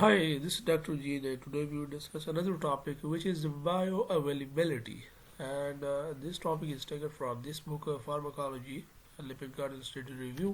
Hi, this is Dr. Jean, and today we will discuss another topic which is bioavailability. And this topic is taken from this book Pharmacology, Lipid Garden Study Review.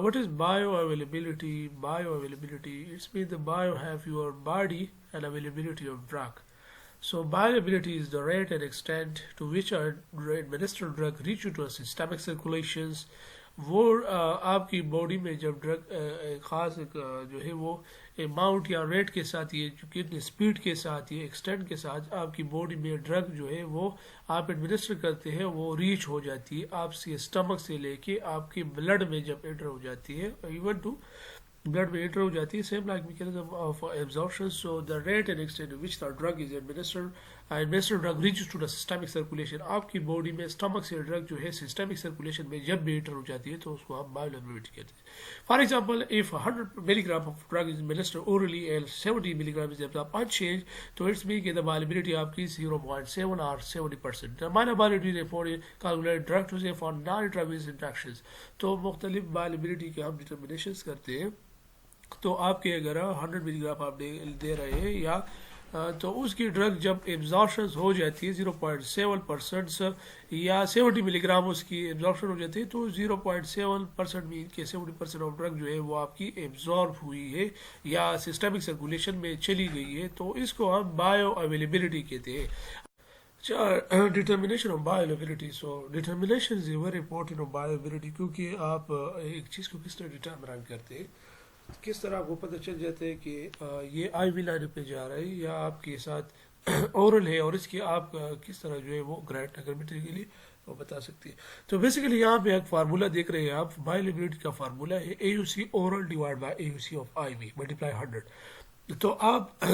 What is bioavailability? Bioavailability, it's mean the bio have your body and availability of drug. So bioavailability is the rate and extent to which a administered drug reach into a systemic circulations. وہ آپ کی body میں جب drug خاص جو ہے وہ amount یا ریٹ کے ساتھ یہ کتنی اسپیڈ کے ساتھ یہ ایکسٹینٹ کے ساتھ آپ کی باڈی میں ڈرگ جو ہے وہ آپ ایڈمنسٹر کرتے ہیں وہ ریچ ہو جاتی ہے آپ سے اسٹمک سے لے کے آپ کے بلڈ میں جب انٹر ہو جاتی ہے ایون ٹو blood میں انٹر ہو جاتی ہے same like mechanism of absorption. So the rate and extent to which the drug is administered drug reaches to the systemic circulation. آپ کی باڈی میں اسٹمک سے ڈرگ جو ہے سسٹمک سرکولیشن میں جب بھی انٹر ہو جاتی ہے تو اس کو ہم bioavailability کہتے ہیں. For example, if 100 milligram of drug is administered orally and 70 milligram is unchanged, تو it's mean کہ the bioavailability آپ کی 0.7 or 70%. The bioavailability report calculate drug to say for non-intravenous interactions. تو مختلف bioavailability کے ہم determinations کرتے ہیں. تو آپ کے اگر 100 ملی گرام آپ دے رہے ہیں یا تو اس کی ڈرگ جب ایبزارپشن ہو جاتی ہے 0.7% یا 70 ملی گرام اس کی ایبزارپشن ہو جاتی ہے تو 0.7% مین کے 70% آف ڈرگ جو ہے وہ آپ کی ایبزارب ہوئی ہے یا سسٹمک سرکولیشن میں چلی گئی ہے تو اس کو ہم بایو اویلیبلٹی کہتے ہیں. Determination of bio availability. So determination is very important of bio availability کیونکہ آپ ایک چیز کو کس طرح ڈیٹرمن کرتے ہیں کس طرح آپ کو پتہ چل جاتا ہے کہ یہ آئی وی لائن پہ جا رہا ہے یا آپ کے ساتھ اورل ہے اور اس کی آپ کس طرح جو ہے وہ گرانٹ اگرمنٹری کے لیے وہ بتا سکتی ہے. تو بیسیکلی یہاں پہ ایک فارمولا دیکھ رہے ہیں آپ بایولیبلٹی کا فارمولا ہے A U C oral divide by A U C of I V multiply 100. تو آپ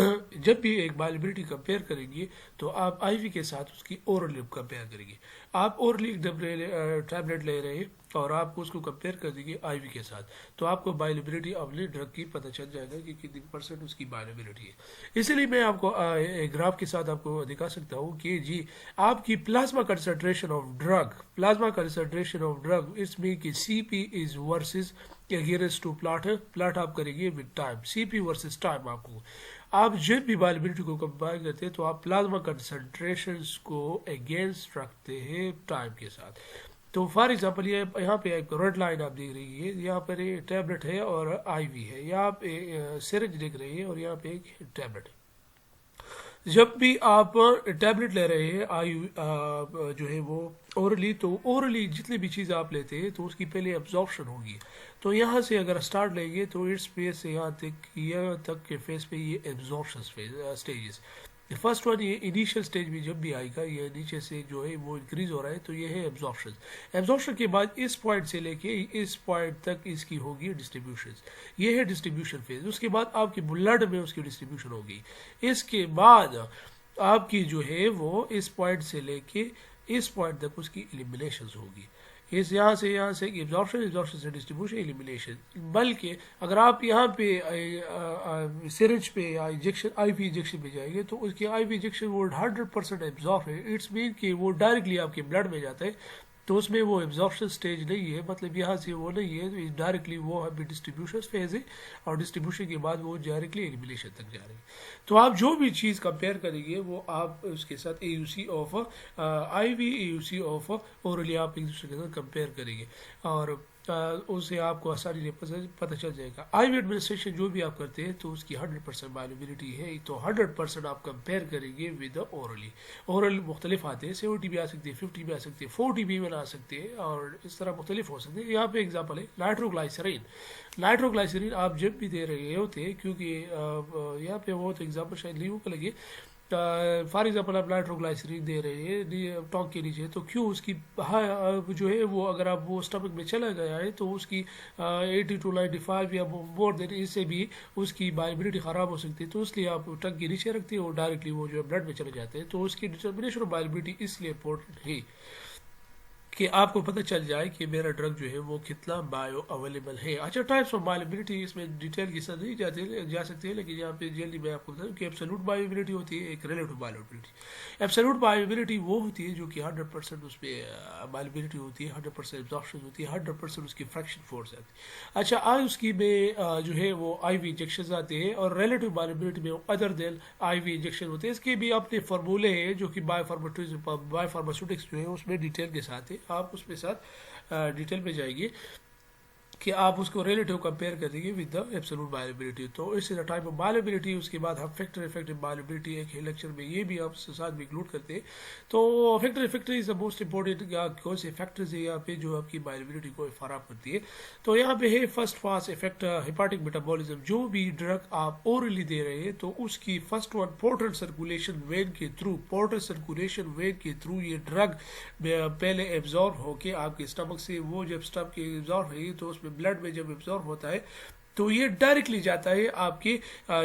جب بھی ایک بایولیبلٹی کمپیئر کریں گے تو آپ آئی وی کے ساتھ اس کی اورل کمپیئر کریں گے. آپ اورلی ٹیبلٹ لے رہے ہیں اور آپ اس کو کمپیئر کر دیں گے آئی وی کے ساتھ تو آپ کو بایولیبلٹی اپنی ڈرگ کی پتہ چل جائے گا کہ کتنی پرسنٹ اس کی بایولیبلٹی ہے. اسی لیے میں آپ کو گراف کے ساتھ آپ کو دکھا سکتا ہوں کہ جی آپ کی پلازما کنسنٹریشن آف ڈرگ اس میں کہ C P is versus against to plot آپ کریں گے with time C P versus time. آپ جب بھی بایولیبلٹی کو کمپیئر کرتے ہیں تو آپ پلازما کنسنٹریشنز کو اگینسٹ رکھتے ہیں ٹائم کے ساتھ. تو فار ایگزامپل یہاں پہ ایک ریڈ لائن آپ دیکھ رہی ہے یہاں پر ٹیبلٹ ہے اور آئی وی ہے یا آپ سرنج دیکھ رہے ہیں اور یہاں پہ ایک ٹیبلٹ ہے. جب بھی آپ ٹیبلٹ لے رہے ہیں آئی جو ہے وہ اورلی تو اورلی جتنی بھی چیز آپ لیتے ہیں تو اس کی پہلے ابزارپشن ہوگی. تو یہاں سے اگر اسٹارٹ لیں گے تو اٹس فیس سے یہاں تک کے فیس پہ یہ ایبزارپشن اسٹیجز. فرسٹ ون یہ انیشیل اسٹیج میں جب بھی آئے گا یہ نیچے سے جو ہے وہ انکریز ہو رہا ہے تو یہ ہے ایبزارپشن کے بعد اس پوائنٹ سے لے کے اس پوائنٹ تک اس کی ہوگی ڈسٹریبیوشن. یہ ہے ڈسٹریبیوشن فیز. اس کے بعد آپ کے بلڈ میں اس کی ڈسٹریبیوشن ہوگی. اس کے بعد آپ کی جو ہے وہ اس پوائنٹ سے لے کے اس پوائنٹ تک اس کی ایلیمینیشن ہوگی. اس یہاں سے ایبزارپشن سے ڈسٹریبیوشن ایلیمینیشن. بلکہ اگر آپ یہاں پہ سرنج پہ یا انجیکشن آئی وی انجیکشن پہ جائیں گے تو اس کی آئی وی انجیکشن وہ 100% ایبزارب ہے. اٹس مین کہ وہ ڈائریکٹلی آپ کے بلڈ میں جاتا ہے تو اس میں وہ ایبزارپشن سٹیج نہیں ہے مطلب یہاں سے وہ نہیں ہے ڈائریکٹلی وہ ابھی ڈسٹریبیوشن فیز ہے اور ڈسٹریبیوشن کے بعد وہ ڈائریکٹلی ایلیمینیشن تک جا رہی ہے. تو آپ جو بھی چیز کمپیئر کریں گے وہ آپ اس کے ساتھ A U C of I V A U C of orally آپ ایک دوسرے کے ساتھ کمپیئر کریں گے اور اسے آپ کو آسانی سے پتہ چل جائے گا. آئی وی ایڈمنسٹریشن جو بھی آپ کرتے ہیں تو اس کی 100% بایولیبلٹی ہے تو 100% آپ کمپیئر کریں گے ود اورلی. اورل مختلف آتے ہیں 70 بھی آ سکتے ہیں 50 بھی آ سکتے ہیں 40 بھی بنا سکتے ہیں اور اس طرح مختلف ہو سکتے ہیں. یہاں پہ ایگزامپل ہے نائٹروگلائسرین آپ جب بھی دے رہے ہوتے کیونکہ یہاں پہ وہ تو ایگزامپل شاید لیو کو لگے. فار ایگزامپل آپ نائٹروگلائسرین دے رہے ہیں ٹانگ کے نیچے تو کیوں اس کی جو ہے وہ اگر آپ وہ اسٹمک میں چلا گیا ہے تو اس کی 80 to 95 یا مور دین اس سے بھی اس کی بایولیبلٹی خراب ہو سکتی ہے. تو اس لیے آپ ٹنگ کے نیچے رکھتے ہیں اور ڈائریکٹلی وہ جو ہے بلڈ میں چلے جاتے ہیں تو اس کی ڈٹرمنیشن آف بایولیبلٹی اس لیے امپورٹنٹ ہے. کہ آپ کو پتہ چل جائے کہ میرا ڈرگ جو ہے وہ کتنا بایو اویلیبل ہے. اچھا ٹائپس آف بایولیبلٹی اس میں ڈیٹیل کے ساتھ نہیں جا سکتے ہیں، لیکن یہاں پہ جلدی میں آپ کو بتاؤں کہ ایبسولوٹ بایولیبلٹی ہوتی ہے، ایک ریلیٹو بایولیبلٹی. ایبسولوٹ بایولیبلٹی وہ ہوتی ہے جو کہ 100% اس پہ بایولیبلٹی ہوتی ہے، 100% ایبزارپشن ہوتی ہے، 100% اس کی فریکشن فورس آتی ہے. اچھا آج اس کی میں جو ہے وہ آئی وی انجیکشن آتے ہیں، اور ریلیٹو بایولیبلٹی میں ادر دین آئی وی انجیکشن ہوتے ہیں. اس کے بھی اپنے فارمولے ہیں جو کہ بایو فارماسیوٹکس جو ہے اس میں ڈیٹیل کے ساتھ ہے. آپ اس کے ساتھ ڈیٹیل میں جائیں گے کہ آپ اس کو ریلیٹو کمپیئر کریں گے ود دا ایبسولوٹ بایولیبلٹی. تو اس سے ٹائپ آف بایولیبلٹی، اس کے بعد ہم فیکٹر افیکٹو بایولیبلٹی ایک لیکچر میں یہ بھی آپ ساتھ بھی انکلوڈ کرتے ہیں. تو factor affecting is the most important, کون سے فیکٹرز ہیں یہاں پہ جو آپ کی بایولیبلٹی کو فراہم کرتی ہے. تو یہاں پہ ہے فرسٹ پاس افیکٹ ہیپاٹک میٹابولزم. جو بھی ڈرگ آپ اورلی دے رہے ہیں تو اس کی first one portal circulation when کے تھرو یہ ڈرگ پہلے ایبزارب ہو کے آپ کے اسٹمک سے، وہ جب اسٹمک کے ایبزارب ہوئی تو اس میں بلڈ میں جب ایبزارب ہوتا ہے تو یہ ڈائریکٹلی جاتا ہے آپ کے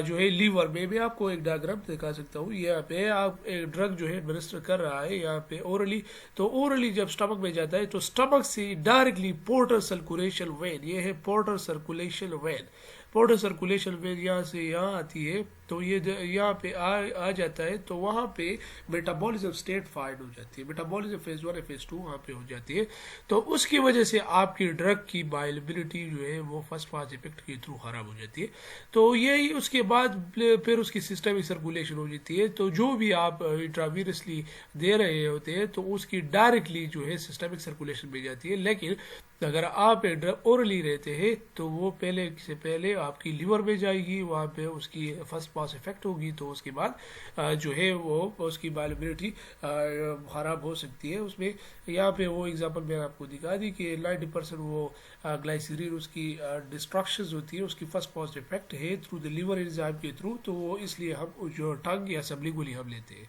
جو ہے لیور میں. میں آپ کو ایک ڈائیگرام دکھا سکتا ہوں. یہاں پہ آپ ایک ڈرگ جو ہے ایڈمنسٹر کر رہا ہے یہاں پہ اورلی، تو اورلی جب اسٹمک میں جاتا ہے تو اسٹمک سے ڈائریکٹلی پورٹل سرکولیشن وین، یہ ہے portal circulation when. Portal circulation when یہاں سے یہاں آتی ہے تو یہ یہاں پہ آ جاتا ہے، تو وہاں پہ میٹابولزم اسٹیٹ فائنڈ ہو جاتی ہے. میٹابولزم فیز 1 فیز 2 وہاں پہ ہو جاتی ہے. تو اس کی وجہ سے آپ کی ڈرگ کی بایولیبلٹی جو ہے وہ فرسٹ پاس افیکٹ کے تھرو خراب ہو جاتی ہے. تو یہی اس کے بعد پھر اس کی سسٹمک سرکولیشن ہو جاتی ہے. تو جو بھی آپ انٹراویرسلی دے رہے ہوتے ہیں تو اس کی ڈائریکٹلی جو ہے سسٹمک سرکولیشن میں جاتی ہے. لیکن اگر آپ اورلی رہتے ہیں تو وہ پہلے سے پہلے آپ کی لیور میں جائے گی، وہاں پہ اس کی فرسٹ پاس افیکٹ ہوگی، تو اس کے بعد جو ہے وہ اس کی بایولیبلٹی خراب ہو سکتی ہے. اس میں یہاں پہ وہ ایگزامپل میں آپ کو دکھا دی کہ 90% وہ گلائسیرین اس کی ڈسٹرکشنز ہوتی ہے، اس کی فرسٹ پاس افیکٹ ہے تھرو دا لیور انزائم کے تھرو. تو وہ اس لیے ہم جو ٹنگ یا سبلیگولی ہم لیتے ہیں،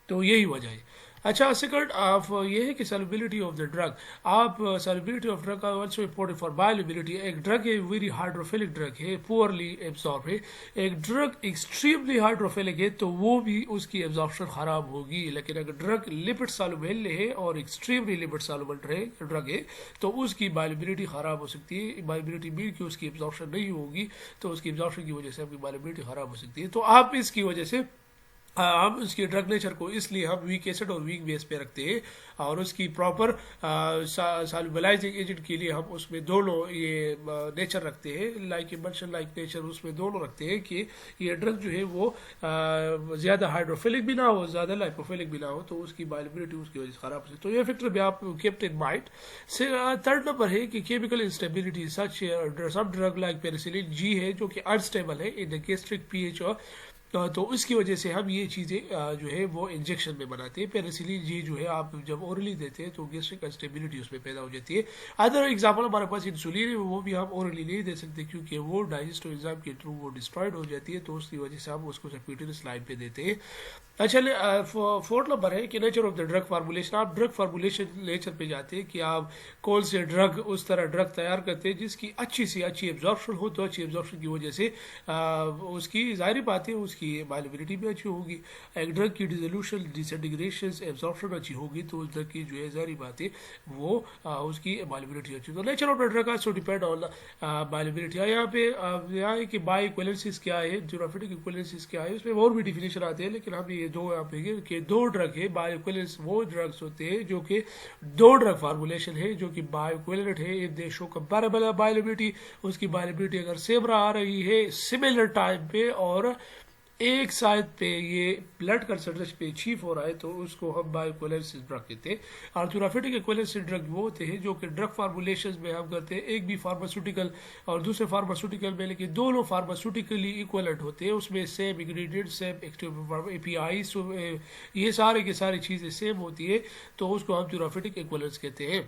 تو یہی وجہ ہے. اچھا سیکنڈ آف یہ ہے کہ سیلوبلٹی آف دا ڈرگ. آپ solubility of drug also important for bioavailability. ایک ڈرگ ہے ویری ہائیڈروفیلک ڈرگ ہے، پورلی ایبزارب ہے. ایک ڈرگ ایکسٹریملی ہائیڈروفیلک ہے تو وہ بھی اس کی ایبزارپشن خراب ہوگی. لیکن اگر ڈرگ لپڈ سالوبل ہے اور ایکسٹریملی لپڈ سالوبل ڈرگ ہے تو اس کی بایولیبلٹی خراب ہو سکتی ہے. بایولیبلٹی مین کہ اس کی ایبزارپشن نہیں ہوگی، تو اس کی ایبزارپشن کی وجہ سے آپ کی بایولیبلٹی خراب ہو سکتی ہے. تو آپ اس کی وجہ سے ہم اس کی ڈرگ نیچر کو اس لیے ہم ویک ایسڈ اور ویک بیس پہ رکھتے ہیں، اور اس کی پراپر سالوبلائزنگ ایجنٹ کے لیے ہم اس میں دونوں یہ نیچر رکھتے ہیں، لائک ایملشن لائک نیچر اس میں دونوں رکھتے ہیں کہ یہ ڈرگ جو ہے وہ زیادہ ہائیڈروفیلک بھی نہ ہو، زیادہ لائپوفیلک بھی نہ ہو، تو اس کی بایولیبلٹی اس کی وجہ سے خراب ہو. تو یہ فیکٹر بھی آپ kept in mind. Third number ہے کہ کیمیکل انسٹیبلٹی. سم ڈرگ لائک پیرسلین جی ہے جو کہ انسٹیبل ہے ان گیسٹرک پی ایچ، تو اس کی وجہ سے ہم یہ چیزیں جو ہے وہ انجیکشن میں بناتے ہیں. پیرسلین جی جو ہے آپ جب اورلی دیتے ہیں تو گیسٹرک انسٹیبلٹی اس میں پیدا ہو جاتی ہے. ادر ایگزامپل ہمارے پاس انسولین ہے، وہ بھی ہم اورلی نہیں دے سکتے کیونکہ وہ ڈائجسٹو انزائم کے تھرو وہ ڈسٹرائڈ ہو جاتی ہے، تو اس کی وجہ سے ہم اس کو سبکیوٹینس لائن پہ دیتے ہیں. اچھا فورتھ نمبر ہے کہ nature of the drug formulation. آپ ڈرگ فارمولیشن نیچر پہ جاتے ہیں کہ آپ کون سے ڈرگ اس طرح ڈرگ تیار کرتے ہیں جس کی اچھی سے اچھی ایبزارپشن ہو. تو اچھی ایبزارپشن کی وجہ سے اس کی ظاہری بات ہے اس کی بایولیبلٹی بھی اچھی ہوگی. ایک ڈرگ کی ڈیزولوشن ڈیسنٹیگریشن ایبزارپشن اچھی ہوگی تو اس ڈرگ کی جو ہے ظاہری بات ہے وہ اس کی بایولیبلٹی اچھی. تو nature of the drug also depend on bioavailability. یہاں پہ یہاں ہے کہ بائی ایکویلنسز کیا ہے، تھیوریٹیکل ایکویلنسز کیا ہے، اس میں اور بھی ڈیفینیشن آتے ہیں، لیکن ہم یہ دو یہاں پہ کہ دو ڈرگ ہے. بائی ایکویلنس وہ ڈرگس ہوتے ہیں جو کہ دو ڈرگ فارمولیشن ہے جو کہ بائی ایکویلنٹ ہے. اف دے شو کمپیریبل بایولیبلٹی، اس کی بایولیبلٹی اگر سیم آ رہی ہے سملر ٹائم پہ اور ایک سائڈ پہ یہ بلڈ کنسنٹریشن پہ اچیو ہو رہا ہے، تو اس کو ہم بائی ایکویلنس ڈرگ کہتے ہیں. اور تھیوریٹیکل ایکویلنس ڈرگ وہ ہوتے ہیں جو کہ ڈرگ فارمولیشن میں ہم کرتے ہیں ایک بھی فارماسیوٹیکل اور دوسرے فارماسیوٹیکل میں، لیکن دونوں فارماسیوٹیکلی ایکویلنٹ ہوتے ہیں. اس میں سیم انگریڈینٹ، سیم ایکٹیو اے پی آئی، یہ سارے کی ساری چیزیں سیم ہوتی ہے، تو اس کو ہم تھیوریٹیکل ایکویلنس کہتے ہیں.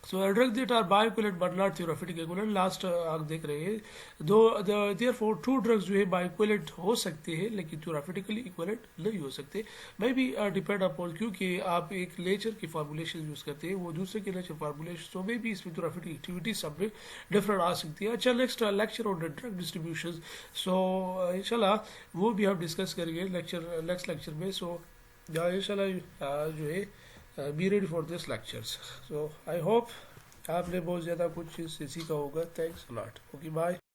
So drugs that are bioequivalent but not therapeutic equivalent. Last آپ دیکھ رہے ہیں therefore two drugs جو ہے bioequivalent ہو سکتے ہیں لیکن therapeutically equivalent نہیں ہو سکتے. میں بھی ڈپینڈ اپون کیونکہ آپ ایک نیچر کی فارمولیشن یوز کرتے ہیں، وہ دوسرے کے نیچر فارمولیشن، تو میں بھی اس میں therapeutic ایکٹیویٹی سب میں ڈفرینٹ آ سکتی ہے. اچھا next lecture on drug distribution, so انشاءاللہ وہ بھی ہم ڈسکس کریں گے نیکسٹ لیکچر میں. سو انشاءاللہ جو ہے be ready for this lectures. So I hope آپ نے بہت زیادہ کچھ چیز سیکھا ہوگا. Thanks a lot. Okay, bye.